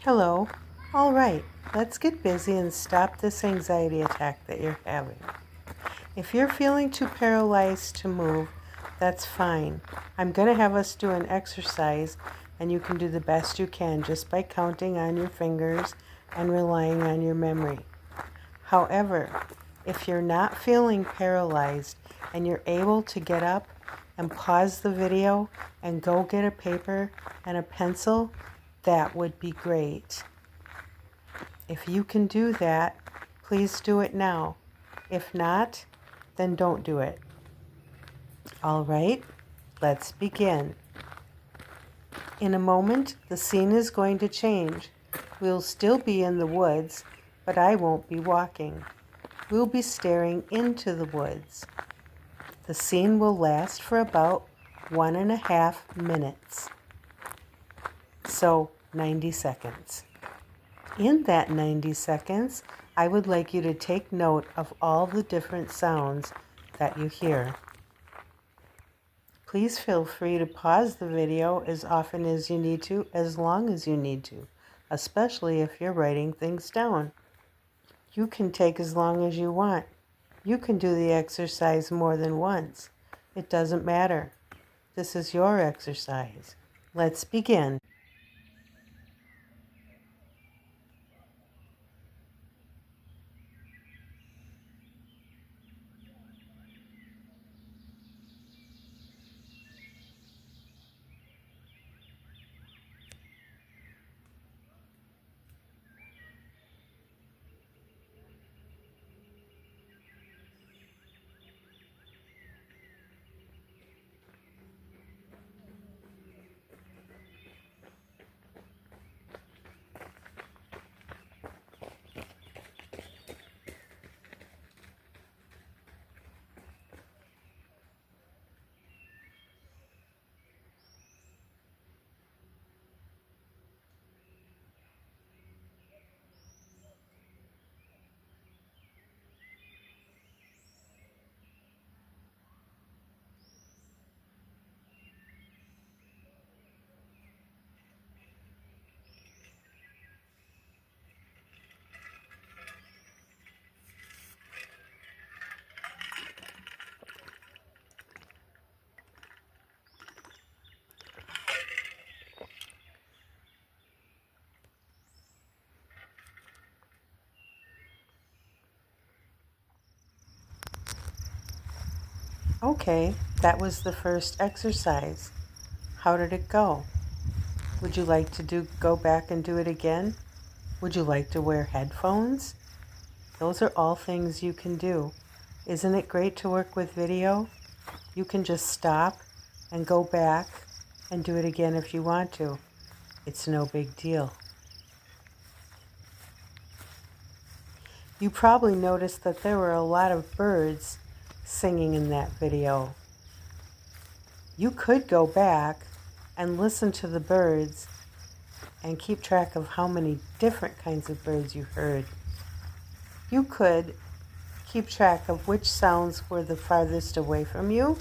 Hello. All right, let's get busy and stop this anxiety attack that you're having. If you're feeling too paralyzed to move, that's fine. I'm going to have us do an exercise, and you can do the best you can just by counting on your fingers and relying on your memory. However, if you're not feeling paralyzed and you're able to get up and pause the video and go get a paper and a pencil, that would be great. If you can do that, please do it now. If not, then don't do it. All right, let's begin. In a moment, the scene is going to change. We'll still be in the woods, but I won't be walking. We'll be staring into the woods. The scene will last for about 1.5 minutes. So 90 seconds. In that 90 seconds, I would like you to take note of all the different sounds that you hear. Please feel free to pause the video as often as you need to, as long as you need to, especially if you're writing things down. You can take as long as you want. You can do the exercise more than once. It doesn't matter. This is your exercise. Let's begin. Okay, that was the first exercise. How did it go? Would you like to go back and do it again? Would you like to wear headphones? Those are all things you can do. Isn't it great to work with video? You can just stop and go back and do it again if you want to. It's no big deal. You probably noticed that there were a lot of birds singing in that video. You could go back and listen to the birds and keep track of how many different kinds of birds you heard. You could keep track of which sounds were the farthest away from you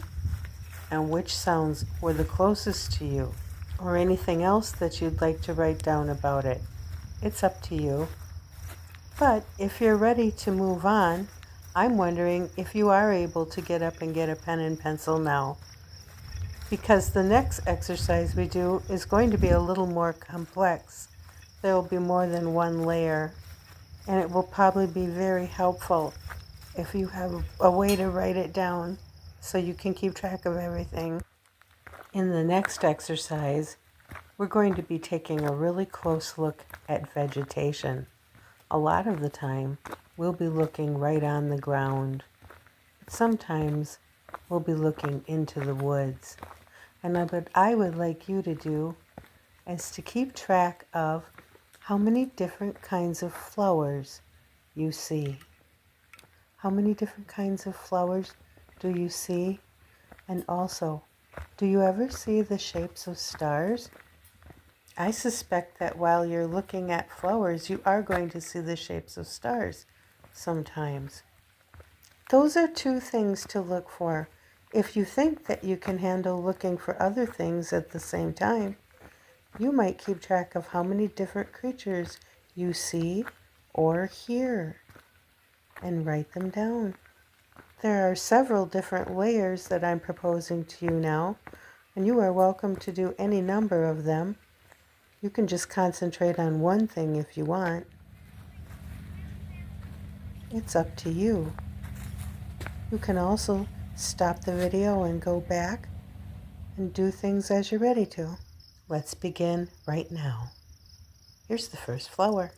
and which sounds were the closest to you, or anything else that you'd like to write down about it. It's up to you. But if you're ready to move on, I'm wondering if you are able to get up and get a pen and pencil now, because the next exercise we do is going to be a little more complex. There will be more than one layer, and it will probably be very helpful if you have a way to write it down so you can keep track of everything. In the next exercise, we're going to be taking a really close look at vegetation. A lot of the time, we'll be looking right on the ground. Sometimes we'll be looking into the woods. And what I would like you to do is to keep track of how many different kinds of flowers you see. How many different kinds of flowers do you see? And also, do you ever see the shapes of stars? I suspect that while you're looking at flowers, you are going to see the shapes of stars sometimes. Those are two things to look for. If you think that you can handle looking for other things at the same time, You might keep track of how many different creatures you see or hear and write them down. There are several different layers that I'm proposing to you now, and you are welcome to do any number of them. You can just concentrate on one thing if you want. It's up to you. You can also stop the video and go back and do things as you're ready to. Let's begin right now. Here's the first flower.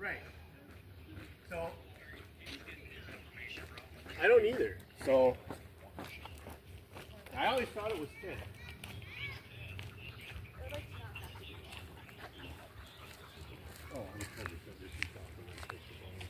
Right. So I don't either. So I always thought it was thin. Oh, I'm probably so this is off and then take the bone.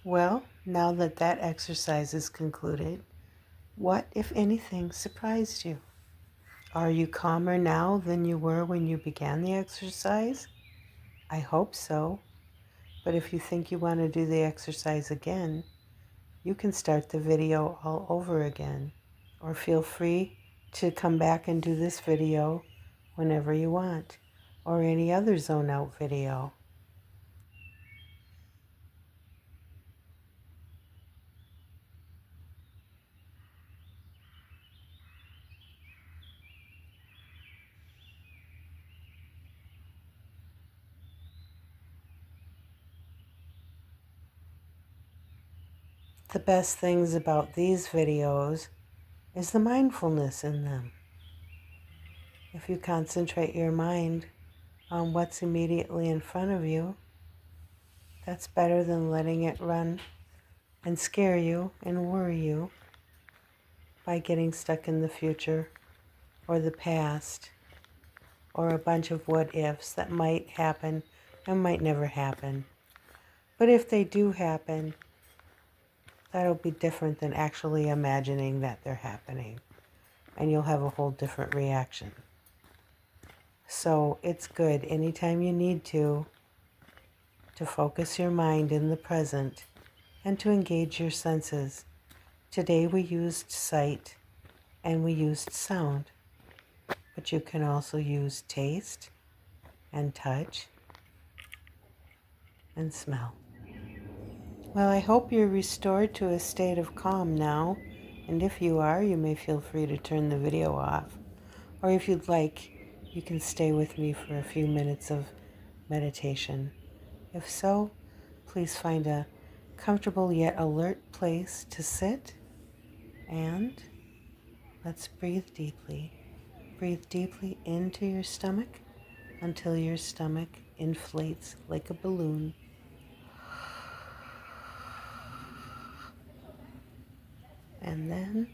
Well, now that that exercise is concluded, what, if anything, surprised you? Are you calmer now than you were when you began the exercise? I hope so. But if you think you want to do the exercise again, you can start the video all over again. Or feel free to come back and do this video whenever you want, or any other Zone Out video. The best things about these videos is the mindfulness in them. If you concentrate your mind on what's immediately in front of you, that's better than letting it run and scare you and worry you by getting stuck in the future or the past or a bunch of what ifs that might happen and might never happen. But if they do happen, that'll be different than actually imagining that they're happening, and you'll have a whole different reaction. So it's good anytime you need to focus your mind in the present and to engage your senses. Today we used sight and we used sound, but you can also use taste and touch and smell. Well, I hope you're restored to a state of calm now, and if you are, you may feel free to turn the video off. Or if you'd like, you can stay with me for a few minutes of meditation. If so, please find a comfortable yet alert place to sit, and let's breathe deeply. Breathe deeply into your stomach until your stomach inflates like a balloon. And then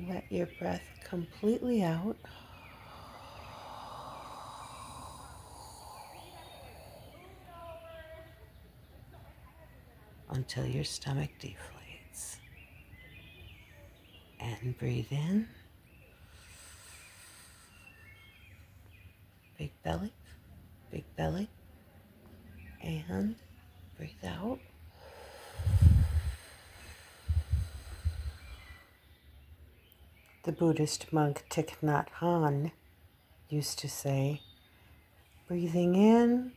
let your breath completely out. Until your stomach deflates. And breathe in. Big belly, big belly. And breathe out. The Buddhist monk Thich Nhat Hanh used to say, breathing in,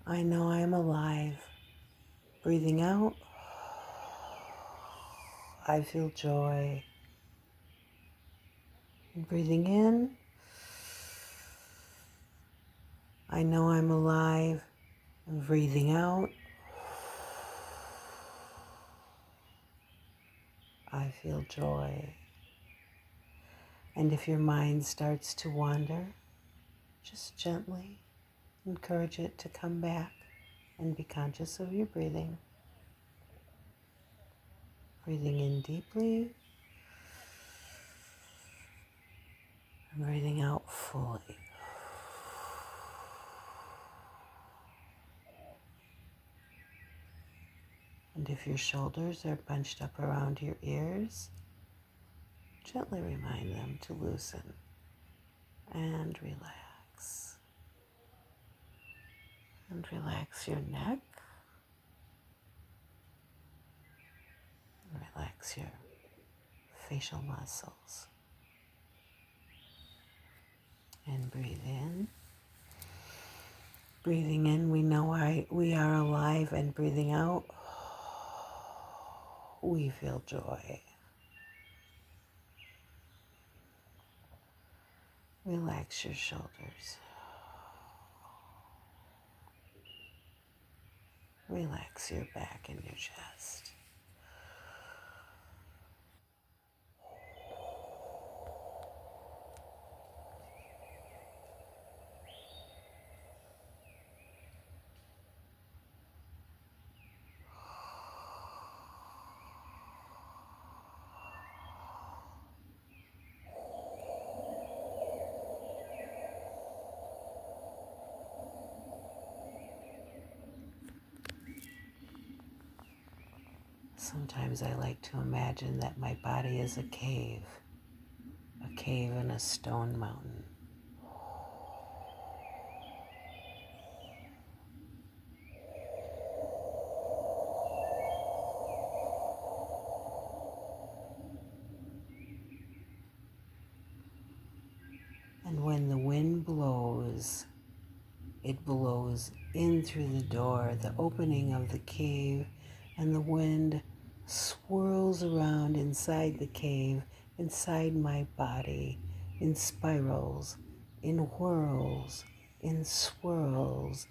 I know I am alive. Breathing out, I feel joy. And breathing in, I know I'm alive. And breathing out, I feel joy. And if your mind starts to wander, just gently encourage it to come back and be conscious of your breathing. Breathing in deeply and breathing out fully. And if your shoulders are bunched up around your ears, gently remind them to loosen and relax. And relax your neck. And relax your facial muscles. And breathe in. Breathing in, we know we are alive, and breathing out, we feel joy. Relax your shoulders. Relax your back and your chest. Sometimes I like to imagine that my body is a cave in a stone mountain. And when the wind blows, it blows in through the door, the opening of the cave, and the wind swirls around inside the cave, inside my body, in spirals, in whirls, in swirls,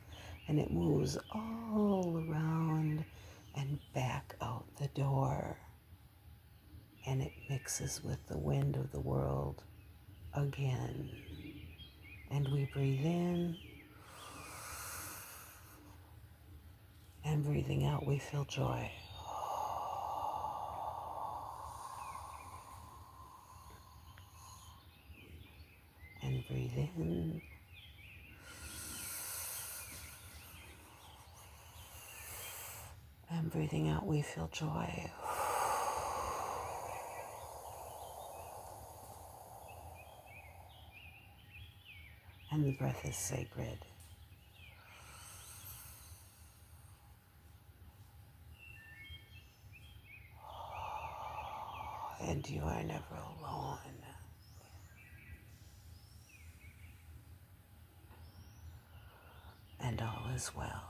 and it moves all around and back out the door. And it mixes with the wind of the world again. And we breathe in, and breathing out, we feel joy. And breathe in. And breathing out, we feel joy. And the breath is sacred. And you are never alone. And all is well.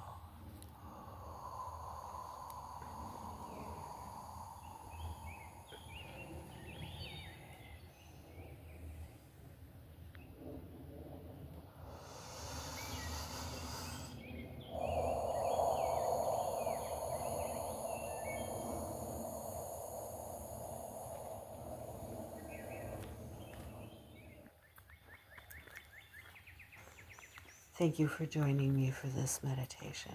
Thank you for joining me for this meditation.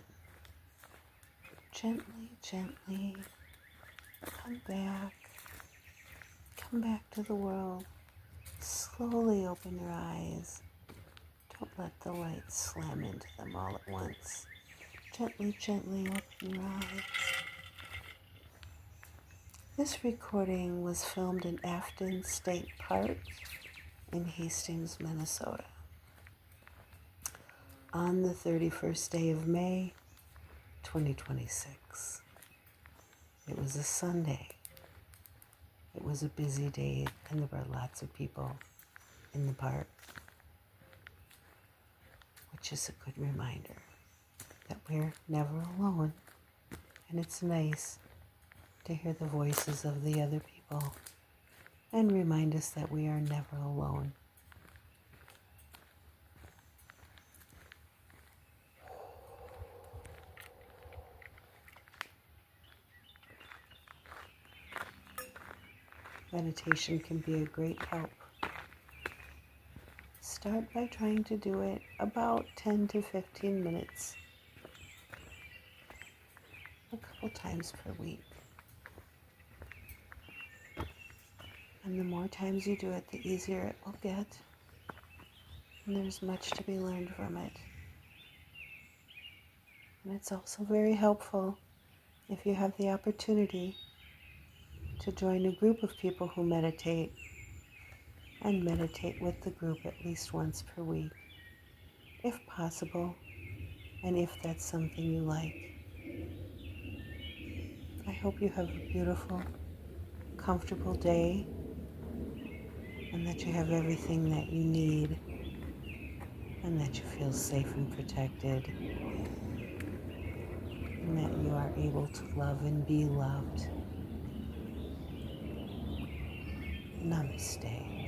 Gently, gently, come back to the world. Slowly open your eyes. Don't let the light slam into them all at once. Gently, gently open your eyes. This recording was filmed in Afton State Park in Hastings, Minnesota, on the 31st day of May, 2026. It was a Sunday. It was a busy day, and there were lots of people in the park, which is a good reminder that we're never alone, and it's nice to hear the voices of the other people and remind us that we are never alone. Meditation can be a great help. Start by trying to do it about 10 to 15 minutes, a couple times per week. And the more times you do it, the easier it will get. And there's much to be learned from it. And it's also very helpful if you have the opportunity to join a group of people who meditate and meditate with the group at least once per week, if possible, and if that's something you like. I hope you have a beautiful, comfortable day, and that you have everything that you need, and that you feel safe and protected, and that you are able to love and be loved. Namaste.